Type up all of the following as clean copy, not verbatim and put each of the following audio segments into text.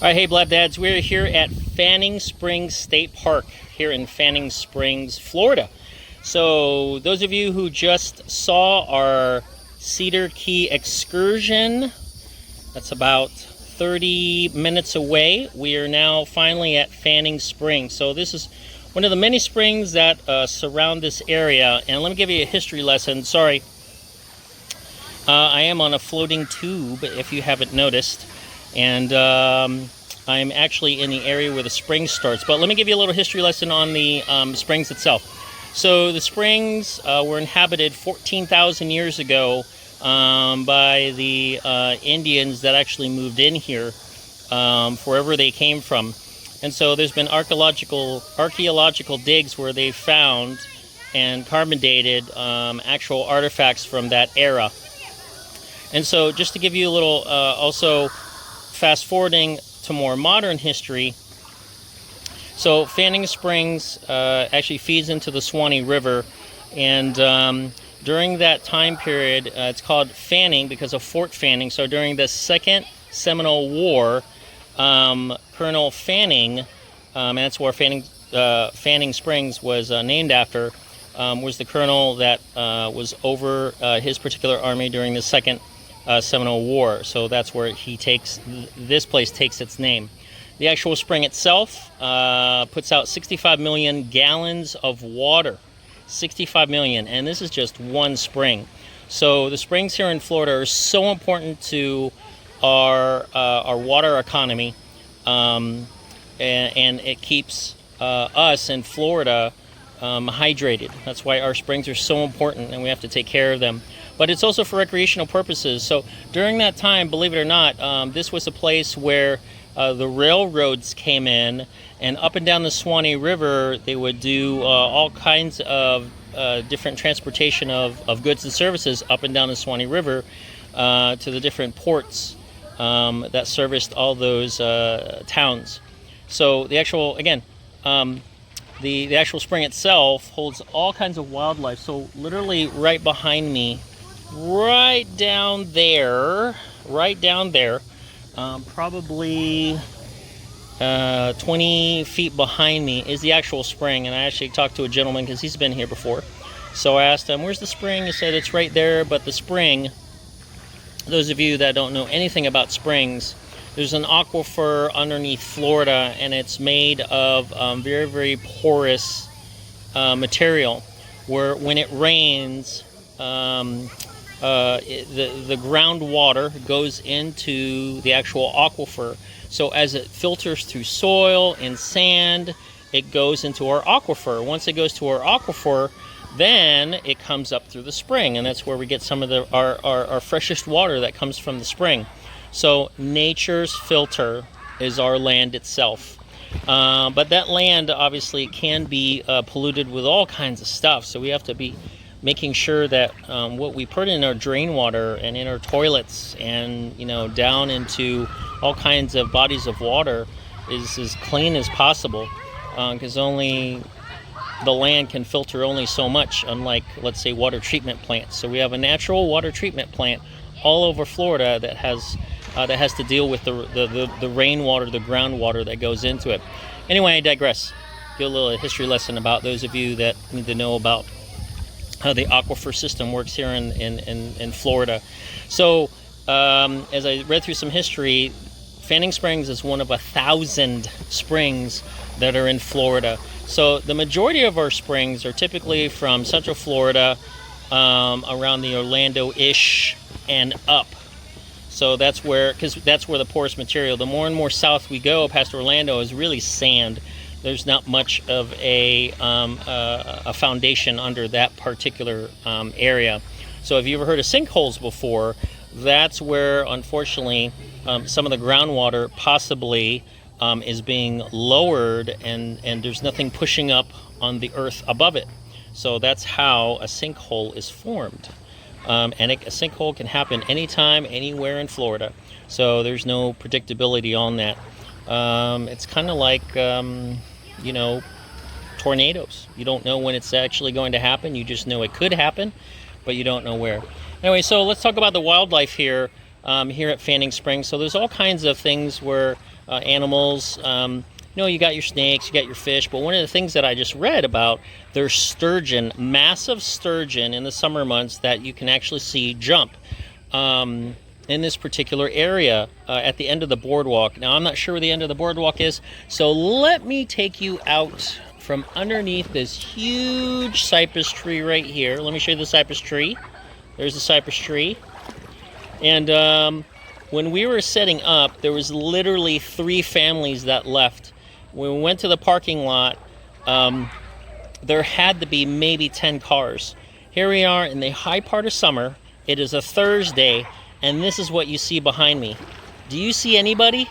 All right, hey Blab Dads, we're here at Fanning Springs State Park here in Fanning Springs, Florida. So those of you who just saw our Cedar Key excursion, that's about 30 minutes away. We are now finally at Fanning Springs. So this is one of the many springs that surround this area. And let me give you a history lesson. Sorry, I am on a floating tube, if you haven't noticed. And I'm actually in the area where the spring starts. But let me give you a little history lesson on the springs itself. So the springs were inhabited 14,000 years ago by the Indians that actually moved in here wherever they came from. And so there's been archaeological digs where they found and carbon dated actual artifacts from that era. And so just to give you a little also fast forwarding to more modern history, so Fanning Springs actually feeds into the Suwannee River, and during that time period, it's called Fanning because of Fort Fanning. So during the Second Seminole War, Colonel Fanning, and that's where Fanning Springs was named after, was the colonel that was over his particular army during the Second Seminole War. So that's where this place takes its name. The actual spring itself puts out 65 million gallons of water. 65 million, and this is just one spring. So the springs here in Florida are so important to our water economy, and it keeps us in Florida hydrated. That's why our springs are so important, and we have to take care of them. But it's also for recreational purposes. So during that time, believe it or not, this was a place where the railroads came in, and up and down the Suwannee River, they would do all kinds of different transportation of goods and services up and down the Suwannee River to the different ports that serviced all those towns. So the actual, again, the actual spring itself holds all kinds of wildlife. So literally right behind me, right down there, probably 20 feet behind me is the actual spring. And I actually talked to a gentleman because he's been here before. So I asked him, where's the spring? He said it's right there. But the spring, those of you that don't know anything about springs, there's an aquifer underneath Florida, and it's made of very, very porous material, where when it rains, the groundwater goes into the actual aquifer. So as it filters through soil and sand, it goes into our aquifer. Once it goes to our aquifer, then it comes up through the spring, and that's where we get some of our freshest water that comes from the spring. So nature's filter is our land itself. But that land obviously can be polluted with all kinds of stuff. So we have to be making sure that what we put in our drain water and in our toilets and down into all kinds of bodies of water is as clean as possible, because only the land can filter only so much, unlike, let's say, water treatment plants. So we have a natural water treatment plant all over Florida that has to deal with the rainwater, the groundwater that goes into it. Anyway, I digress. Give a little history lesson about those of you that need to know about how the aquifer system works here in Florida. So as I read through some history, Fanning Springs is one of 1,000 springs that are in Florida. So the majority of our springs are typically from Central Florida, around the Orlando-ish and up. So that's where the porous material. The more and more south we go past Orlando is really sand. There's not much of a foundation under that particular area. So if you've ever heard of sinkholes before, that's where, unfortunately, some of the groundwater possibly is being lowered, and there's nothing pushing up on the earth above it. So that's how a sinkhole is formed. And a sinkhole can happen anytime, anywhere in Florida. So there's no predictability on that. It's kind of like, tornadoes. You don't know when it's actually going to happen. You just know it could happen, but you don't know where. Anyway, so let's talk about the wildlife here. here at Fanning Springs. So there's all kinds of things where animals, you got your snakes, you got your fish, but one of the things that I just read about, there's sturgeon, massive sturgeon in the summer months that you can actually see jump in this particular area at the end of the boardwalk. Now, I'm not sure where the end of the boardwalk is, so let me take you out from underneath this huge cypress tree right here. Let me show you the cypress tree. There's the cypress tree. And when we were setting up, there was literally 3 families that left. When we went to the parking lot, there had to be maybe 10 cars. Here we are in the high part of summer. It is a Thursday, and this is what you see behind me. Do you see anybody?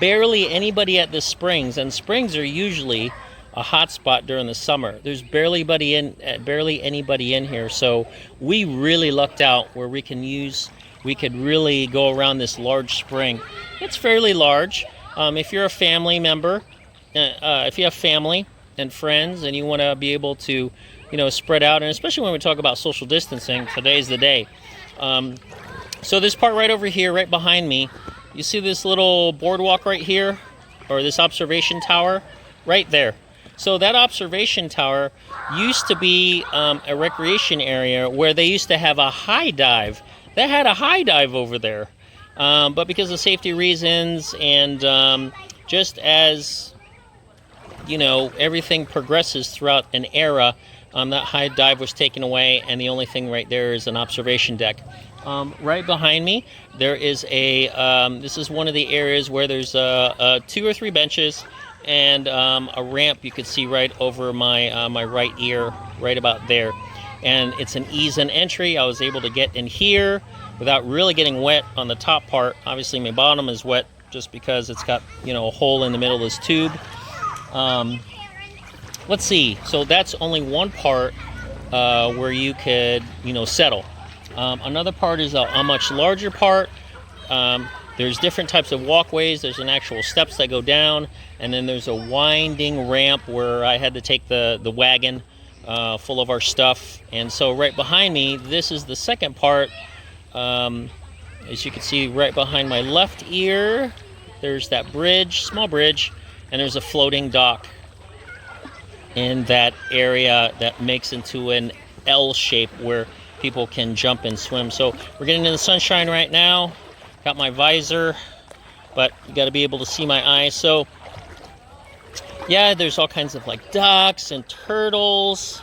Barely anybody at the springs, and springs are usually a hot spot during the summer. There's barely anybody in here, so we really lucked out where we could really go around this large spring. It's fairly large. If you're a family member, if you have family and friends and you want to be able to, spread out, and especially when we talk about social distancing, today's the day. So this part right over here, right behind me, you see this little boardwalk right here, or this observation tower right there. So that observation tower used to be a recreation area where they used to have a high dive. They had a high dive over there. But because of safety reasons and just as, everything progresses throughout an era, that high dive was taken away, and the only thing right there is an observation deck. Right behind me, there is this is one of the areas where there's 2 or 3 benches and a ramp you could see right over my right ear, right about there. And it's an ease in entry. I was able to get in here without really getting wet on the top part. Obviously my bottom is wet just because it's got a hole in the middle of this tube. Let's see, so that's only one part where you could settle. Another part is a much larger part. There's different types of walkways. There's an actual steps that go down, and then there's a winding ramp where I had to take the wagon full of our stuff. And so right behind me, this is the second part. As you can see right behind my left ear, there's that bridge, small bridge, and there's a floating dock in that area that makes into an L shape where people can jump and swim. So we're getting in the sunshine right now. Got my visor, but you got to be able to see my eyes. So yeah, there's all kinds of ducks and turtles.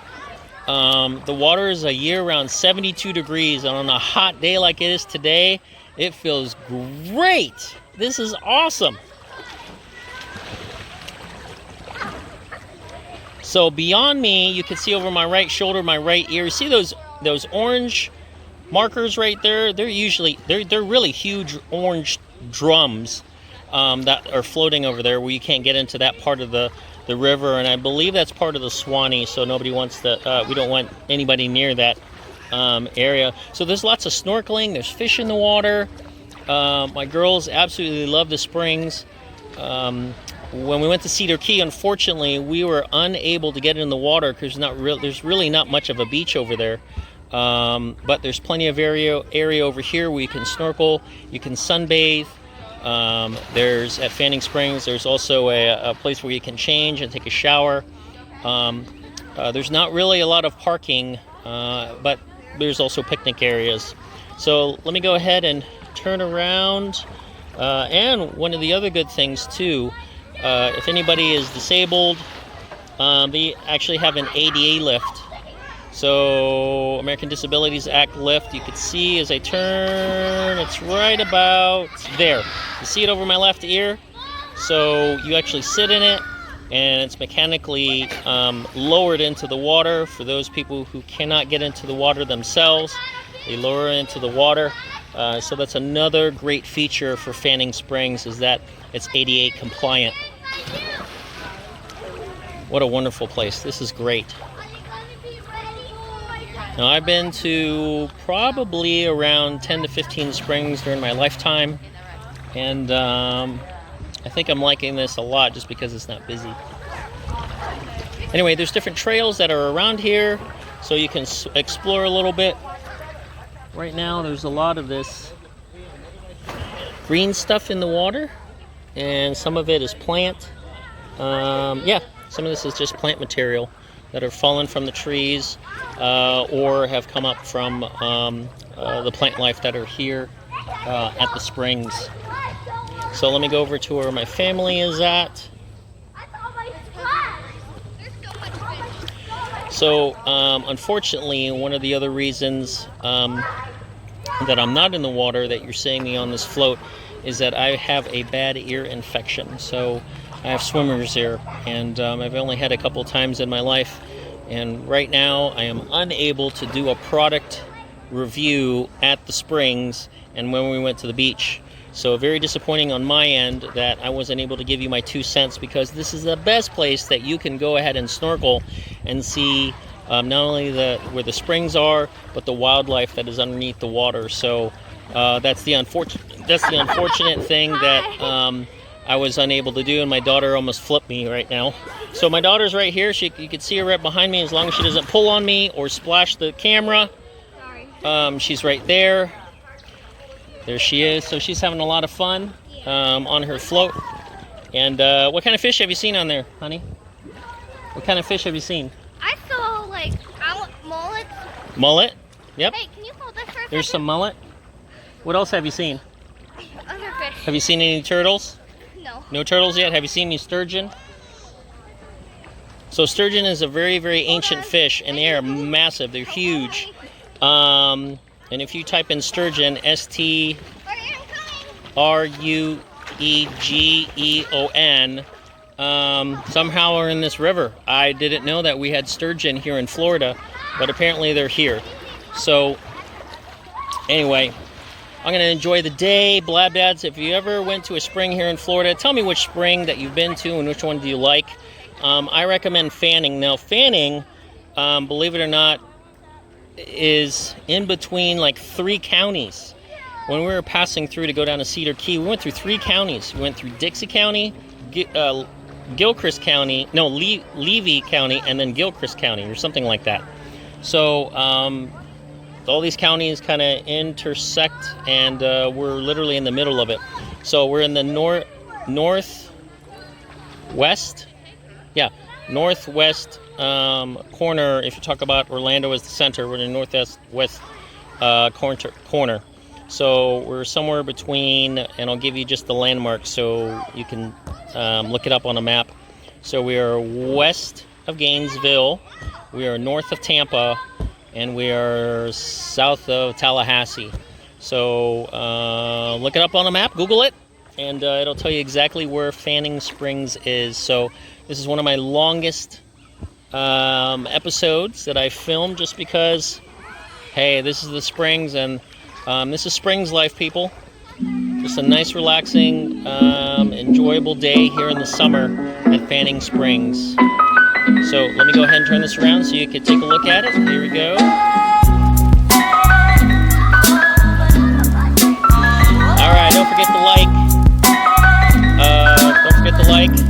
The water is a year-round 72 degrees, and on a hot day like it is today, it feels great. This is awesome. So beyond me, you can see over my right shoulder, my right ear. You see those orange markers right there? They're really huge orange drums that are floating over there where you can't get into that part of the river, and I believe that's part of the Swanee, so nobody wants we don't want anybody near that area. So there's lots of snorkeling, there's fish in the water. My girls absolutely love the springs. When we went to Cedar Key, unfortunately, we were unable to get in the water because there's really not much of a beach over there. But there's plenty of area over here where you can snorkel, you can sunbathe. There's at Fanning Springs, there's also a place where you can change and take a shower. There's not really a lot of parking, but there's also picnic areas. So let me go ahead and turn around. And one of the other good things too, if anybody is disabled, they actually have an ADA lift. So American Disabilities Act lift, you can see as I turn, it's right about there. You see it over my left ear? So you actually sit in it, and it's mechanically lowered into the water. For those people who cannot get into the water themselves, they lower it into the water. So that's another great feature for Fanning Springs, is that it's ADA compliant. What a wonderful place. This is great. Now, I've been to probably around 10 to 15 springs during my lifetime, and I think I'm liking this a lot just because it's not busy. Anyway, there's different trails that are around here, so you can explore a little bit. Right now, there's a lot of this green stuff in the water, and some of it is plant. Yeah, some of this is just plant material that are fallen from the trees or have come up from the plant life that are here at the springs. So let me go over to where my family is at. So unfortunately, one of the other reasons that I'm not in the water, that you're seeing me on this float, is that I have a bad ear infection. So I have swimmer's ear, and I've only had a couple times in my life, and right now I am unable to do a product review at the springs and when we went to the beach. So very disappointing on my end that I wasn't able to give you my 2 cents, because this is the best place that you can go ahead and snorkel and see not only where the springs are, but the wildlife that is underneath the water. So that's the unfortunate thing that I was unable to do, and my daughter almost flipped me right now. So my daughter's right here. You can see her right behind me, as long as she doesn't pull on me or splash the camera. She's right there. There she is. So she's having a lot of fun on her float. And what kind of fish have you seen on there, honey? What kind of fish have you seen? I saw like mullet. Mullet? Yep. Hey, can you hold this for a There's some second? mullet. What else have you seen? Other fish. Have you seen any turtles? No. No turtles yet? Have you seen any sturgeon? So sturgeon is a very, very ancient fish, and they are massive. They're huge. And if you type in sturgeon, STRUEGEON, somehow are in this river. I didn't know that we had sturgeon here in Florida, but apparently they're here. So anyway, I'm going to enjoy the day. Blab Dads, if you ever went to a spring here in Florida, tell me which spring that you've been to and which one do you like. I recommend Fanning. Now Fanning, believe it or not, is in between like 3 counties. When we were passing through to go down to Cedar Key, we went through 3 counties. We went through Dixie County, Gilchrist County, no, Levy County, and then Gilchrist County, or something like that. So all these counties kind of intersect, and we're literally in the middle of it. So we're in the northwest, yeah, northwest corner. If you talk about Orlando as the center, we're in the northwest corner. So we're somewhere between, and I'll give you just the landmark so you can look it up on a map. So we are west of Gainesville, we are north of Tampa, and we are south of Tallahassee. So look it up on a map, Google it, and it'll tell you exactly where Fanning Springs is. So this is one of my longest episodes that I filmed, just because, hey, this is the springs, and this is Springs life, people. Just a nice, relaxing, enjoyable day here in the summer at Fanning Springs. So let me go ahead and turn this around so you can take a look at it. Here we go. All right, don't forget to like.